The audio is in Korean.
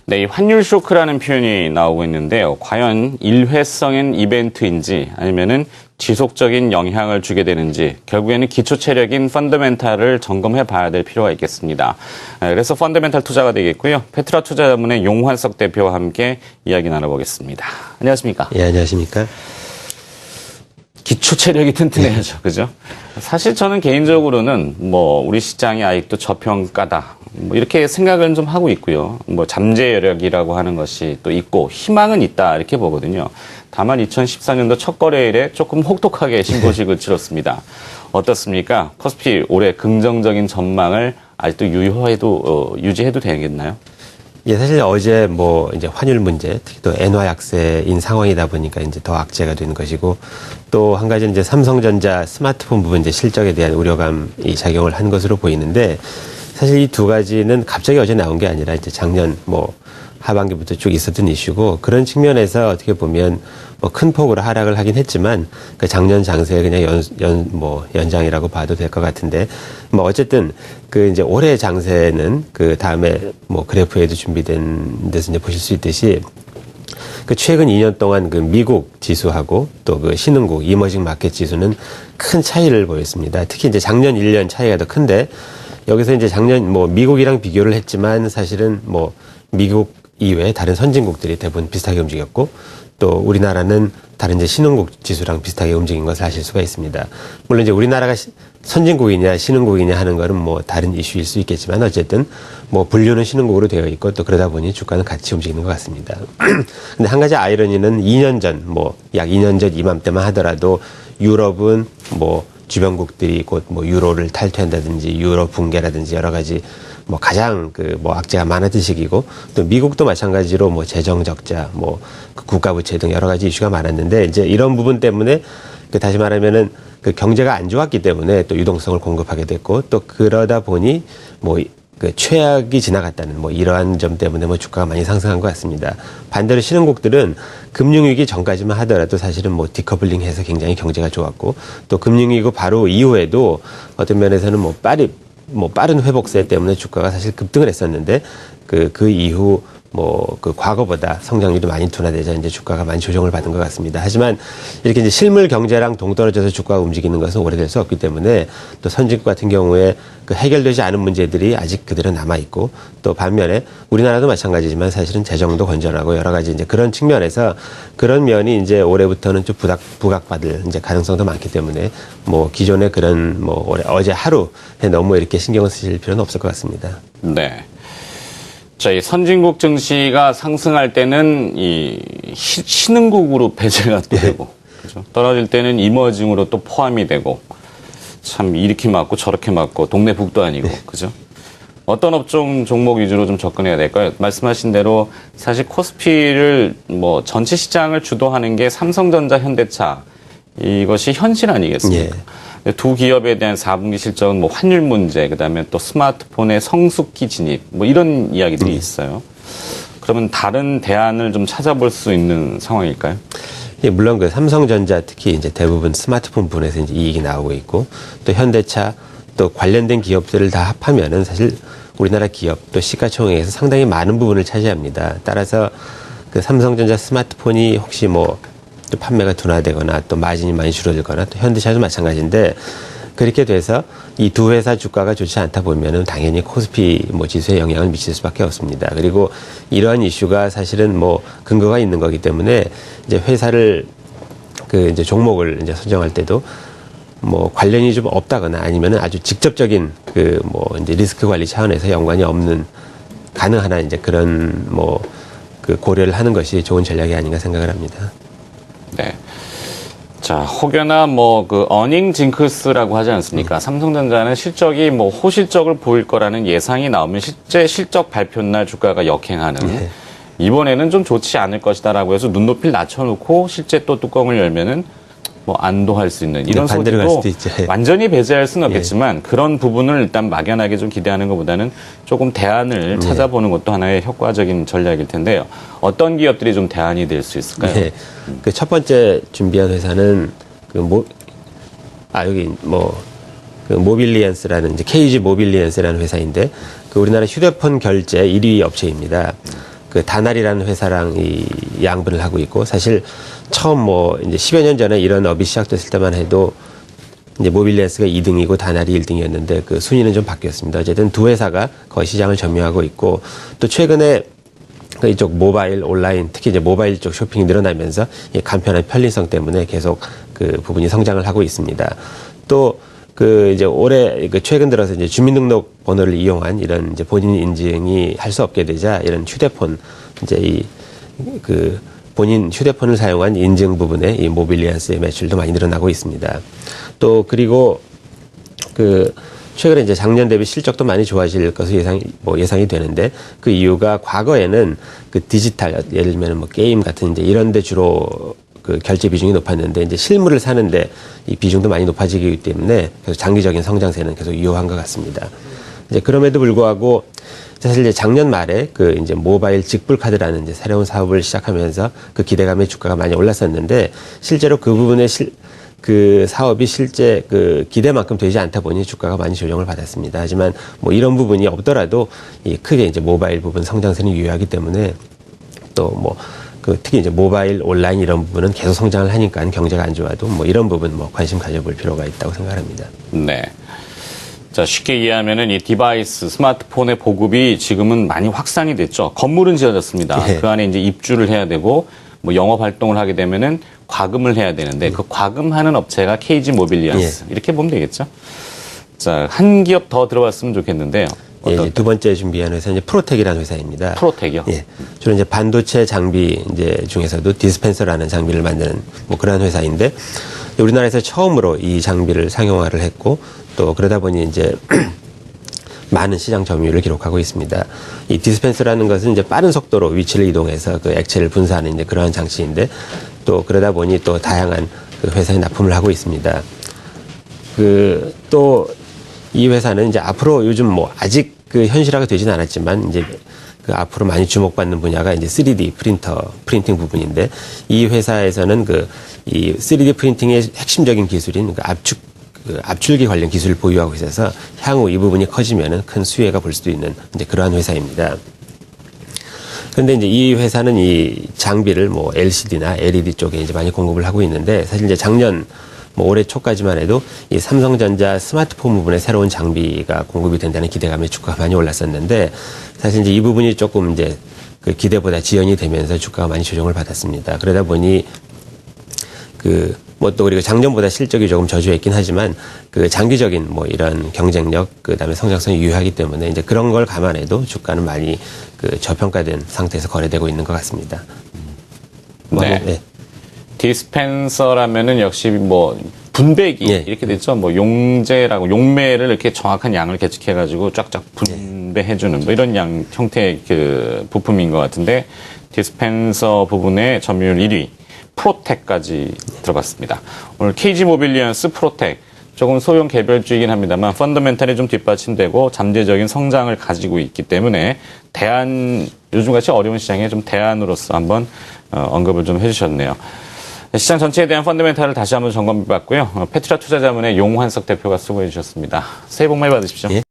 네, 이 환율 쇼크라는 표현이 나오고 있는데요. 과연 일회성인 이벤트인지 아니면은 지속적인 영향을 주게 되는지 결국에는 기초 체력인 펀더멘탈을 점검해 봐야 될 필요가 있겠습니다. 그래서 펀더멘탈 투자가 되겠고요. 페트라 투자자문의 용환석 대표와 함께 이야기 나눠보겠습니다. 안녕하십니까? 예, 안녕하십니까? 기초 체력이 튼튼해야죠. 그죠? 사실 저는 개인적으로는 우리 시장이 아직도 저평가다. 이렇게 생각을 좀 하고 있고요. 잠재 여력이라고 하는 것이 또 있고 희망은 있다. 이렇게 보거든요. 다만 2014년도 첫 거래일에 조금 혹독하게 신고식을 치렀습니다. 어떻습니까? 코스피 올해 긍정적인 전망을 아직도 유지해도 되겠나요? 예, 사실 어제 이제 환율 문제, 특히 또 엔화 약세인 상황이다 보니까 이제 더 악재가 되는 것이고, 또 한 가지는 이제 삼성전자 스마트폰 부분 이제 실적에 대한 우려감이 작용을 한 것으로 보이는데, 사실 이 두 가지는 갑자기 어제 나온 게 아니라 이제 작년 하반기부터 쭉 있었던 이슈고, 그런 측면에서 어떻게 보면 큰 폭으로 하락을 하긴 했지만 그 작년 장세의 그냥 연장이라고 봐도 될 것 같은데, 어쨌든 그 이제 올해 장세는 그 다음에 그래프에도 준비된 데서 이제 보실 수 있듯이 그 최근 2년 동안 그 미국 지수하고 또 그 신흥국 이머징 마켓 지수는 큰 차이를 보였습니다. 특히 이제 작년 1년 차이가 더 큰데, 여기서 이제 작년 미국이랑 비교를 했지만 사실은 미국 이외에 다른 선진국들이 대부분 비슷하게 움직였고, 또 우리나라는 다른 이제 신흥국 지수랑 비슷하게 움직인 것을 아실 수가 있습니다. 물론 이제 우리나라가 선진국이냐 신흥국이냐 하는 거는 다른 이슈일 수 있겠지만, 어쨌든 분류는 신흥국으로 되어 있고, 또 그러다 보니 주가는 같이 움직이는 것 같습니다. 근데 한 가지 아이러니는 2년 전, 약 2년 전 이맘때만 하더라도 유럽은 주변국들이 곧 유로를 탈퇴한다든지 유로 붕괴라든지 여러 가지 가장 악재가 많았던 시기고, 또 미국도 마찬가지로 재정 적자, 그 국가 부채 등 여러 가지 이슈가 많았는데, 이제 이런 부분 때문에 다시 말하면은 그 경제가 안 좋았기 때문에 또 유동성을 공급하게 됐고, 또 그러다 보니 그 최악이 지나갔다는 이러한 점 때문에 주가가 많이 상승한 것 같습니다. 반대로 신흥국들은 금융위기 전까지만 하더라도 사실은 디커플링해서 굉장히 경제가 좋았고, 또 금융위기 바로 이후에도 어떤 면에서는 빠른 회복세 때문에 주가가 사실 급등을 했었는데, 그 이후 그 과거보다 성장률이 많이 둔화되자 이제 주가가 많이 조정을 받은 것 같습니다. 하지만 이렇게 이제 실물 경제랑 동떨어져서 주가가 움직이는 것은 오래될 수 없기 때문에, 또 선진국 같은 경우에 그 해결되지 않은 문제들이 아직 그대로 남아있고, 또 반면에 우리나라도 마찬가지지만 사실은 재정도 건전하고 여러 가지 이제 그런 측면에서 그런 면이 이제 올해부터는 좀 부각받을 이제 가능성도 많기 때문에 기존의 그런 어제 하루에 너무 이렇게 신경을 쓰실 필요는 없을 것 같습니다. 네. 자, 이 선진국 증시가 상승할 때는 이 신흥국으로 배제가 되고, 그죠? 떨어질 때는 이머징으로 또 포함이 되고, 참 이렇게 맞고 저렇게 맞고 동네 북도 아니고, 그죠? 어떤 업종 종목 위주로 좀 접근해야 될까요? 말씀하신 대로 사실 코스피를 전체 시장을 주도하는 게 삼성전자, 현대차, 이것이 현실 아니겠습니까? 예. 두 기업에 대한 4분기 실적은 환율 문제, 그다음에 또 스마트폰의 성숙기 진입, 이런 이야기들이 있어요. 그러면 다른 대안을 좀 찾아볼 수 있는 상황일까요? 예, 물론 그 삼성전자 특히 이제 대부분 스마트폰 부분에서 이제 이익이 나오고 있고, 또 현대차 또 관련된 기업들을 다 합하면은 사실 우리나라 기업 또 시가총액에서 상당히 많은 부분을 차지합니다. 따라서 그 삼성전자 스마트폰이 혹시 또 판매가 둔화되거나 또 마진이 많이 줄어들거나, 또 현대차도 마찬가지인데, 그렇게 돼서 이 두 회사 주가가 좋지 않다 보면은 당연히 코스피 지수에 영향을 미칠 수밖에 없습니다. 그리고 이러한 이슈가 사실은 근거가 있는 거기 때문에 이제 회사를 이제 종목을 이제 선정할 때도 관련이 좀 없다거나 아니면은 아주 직접적인 이제 리스크 관리 차원에서 연관이 없는 가능한 이제 그런 그 고려를 하는 것이 좋은 전략이 아닌가 생각을 합니다. 네. 자, 혹여나 그 어닝 징크스라고 하지 않습니까? 삼성전자는 실적이 호실적을 보일 거라는 예상이 나오면 실제 실적 발표 날 주가가 역행하는, 네. 이번에는 좀 좋지 않을 것이다라고 해서 눈높이를 낮춰놓고 실제 또 뚜껑을 열면은 안도할 수 있는 이런 반대로 갈 소리도 수도 있죠. 완전히 배제할 수는 없겠지만, 그런 부분을 일단 막연하게 좀 기대하는 것보다는 조금 대안을 찾아보는 것도 하나의 효과적인 전략일 텐데요. 어떤 기업들이 좀 대안이 될 수 있을까요? 네. 그 첫 번째 준비한 회사는 그 모빌리언스라는 이제 KG 모빌리언스라는 회사인데, 그 우리나라 휴대폰 결제 1위 업체입니다. 그 다날이라는 회사랑 이 양분을 하고 있고, 사실 처음 뭐 이제 10여 년 전에 이런 업이 시작됐을 때만 해도 이제 모빌리언스가 2등이고 다날이 1등이었는데 그 순위는 좀 바뀌었습니다. 어쨌든 두 회사가 거의 시장을 점유하고 있고, 또 최근에 그 이쪽 모바일, 온라인, 특히 이제 모바일 쪽 쇼핑이 늘어나면서 이 간편한 편리성 때문에 계속 그 부분이 성장을 하고 있습니다. 또 그 이제 올해 그 최근 들어서 이제 주민등록 번호를 이용한 이런 이제 본인 인증이 할 수 없게 되자 이런 휴대폰 이제 이 그 본인 휴대폰을 사용한 인증 부분에 이 모빌리언스의 매출도 많이 늘어나고 있습니다. 또 그리고 그 최근에 이제 작년 대비 실적도 많이 좋아질 것으로 예상이 되는데, 그 이유가 과거에는 그 디지털, 예를 들면 뭐 게임 같은 이제 이런 데 주로 그 결제 비중이 높았는데, 이제 실물을 사는데 이 비중도 많이 높아지기 때문에 계속 장기적인 성장세는 계속 유효한 것 같습니다. 이제 그럼에도 불구하고 사실 이제 작년 말에 그 이제 모바일 직불카드라는 이제 새로운 사업을 시작하면서 그 기대감에 주가가 많이 올랐었는데, 실제로 그 부분에 그 사업이 실제 그 기대만큼 되지 않다 보니 주가가 많이 조정을 받았습니다. 하지만 뭐 이런 부분이 없더라도 이 크게 이제 모바일 부분 성장세는 유효하기 때문에, 또 뭐 그 특히 이제 모바일, 온라인 이런 부분은 계속 성장을 하니까 경제가 안 좋아도 뭐 이런 부분 뭐 관심 가져볼 필요가 있다고 생각합니다. 네. 자, 쉽게 이해하면은 이 디바이스, 스마트폰의 보급이 지금은 많이 확산이 됐죠. 건물은 지어졌습니다. 네. 그 안에 이제 입주를 해야 되고, 뭐 영업 활동을 하게 되면은 과금을 해야 되는데, 그 과금하는 업체가 KG 모빌리언스. 이렇게 보면 되겠죠. 자, 한 기업 더 들어봤으면 좋겠는데요. 예, 이제 두 번째 준비한 회사는 이제 프로텍이라는 회사입니다. 프로텍이요? 예. 주로 이제 반도체 장비 이제 중에서도 디스펜서라는 장비를 만드는 뭐 그런 회사인데, 우리나라에서 처음으로 이 장비를 상용화를 했고, 또 그러다 보니 이제 많은 시장 점유율을 기록하고 있습니다. 이 디스펜서라는 것은 이제 빠른 속도로 위치를 이동해서 그 액체를 분사하는 이제 그러한 장치인데, 또 그러다 보니 또 다양한 그 회사에 납품을 하고 있습니다. 그 또 이 회사는 이제 앞으로 요즘 뭐 아직 그 현실화가 되지는 않았지만 이제 그 앞으로 많이 주목받는 분야가 이제 3D 프린팅 부분인데, 이 회사에서는 그 이 3D 프린팅의 핵심적인 기술인 그 압출기 관련 기술을 보유하고 있어서 향후 이 부분이 커지면은 큰 수혜가 볼 수도 있는 이제 그러한 회사입니다. 그런데 이제 이 회사는 이 장비를 뭐 LCD나 LED 쪽에 이제 많이 공급을 하고 있는데, 사실 이제 작년 뭐 올해 초까지만 해도 이 삼성전자 스마트폰 부분에 새로운 장비가 공급이 된다는 기대감에 주가가 많이 올랐었는데, 사실 이제 이 부분이 조금 이제 그 기대보다 지연이 되면서 주가가 많이 조정을 받았습니다. 그러다 보니 그 뭐 또 그리고 작년보다 실적이 조금 저조했긴 하지만 그 장기적인 뭐 이런 경쟁력, 그다음에 성장성이 유효하기 때문에 이제 그런 걸 감안해도 주가는 많이 그 저평가된 상태에서 거래되고 있는 것 같습니다. 네. 네. 디스펜서라면은 역시 뭐 분배기 예. 이렇게 됐죠. 뭐 용제라고 용매를 이렇게 정확한 양을 계측해가지고 쫙쫙 분배해주는 뭐 이런 양 형태의 그 부품인 것 같은데, 디스펜서 부분의 점유율 1위 프로텍까지 들어갔습니다. 오늘 KG 모빌리언스 프로텍 조금 소형 개별주이긴 합니다만 펀더멘탈이 좀 뒷받침되고 잠재적인 성장을 가지고 있기 때문에 요즘같이 어려운 시장에 좀 대안으로서 한번 언급을 좀 해주셨네요. 시장 전체에 대한 펀더멘탈을 다시 한번 점검해봤고요. 페트라 투자자문의 용환석 대표가 수고해 주셨습니다. 새해 복 많이 받으십시오. 예.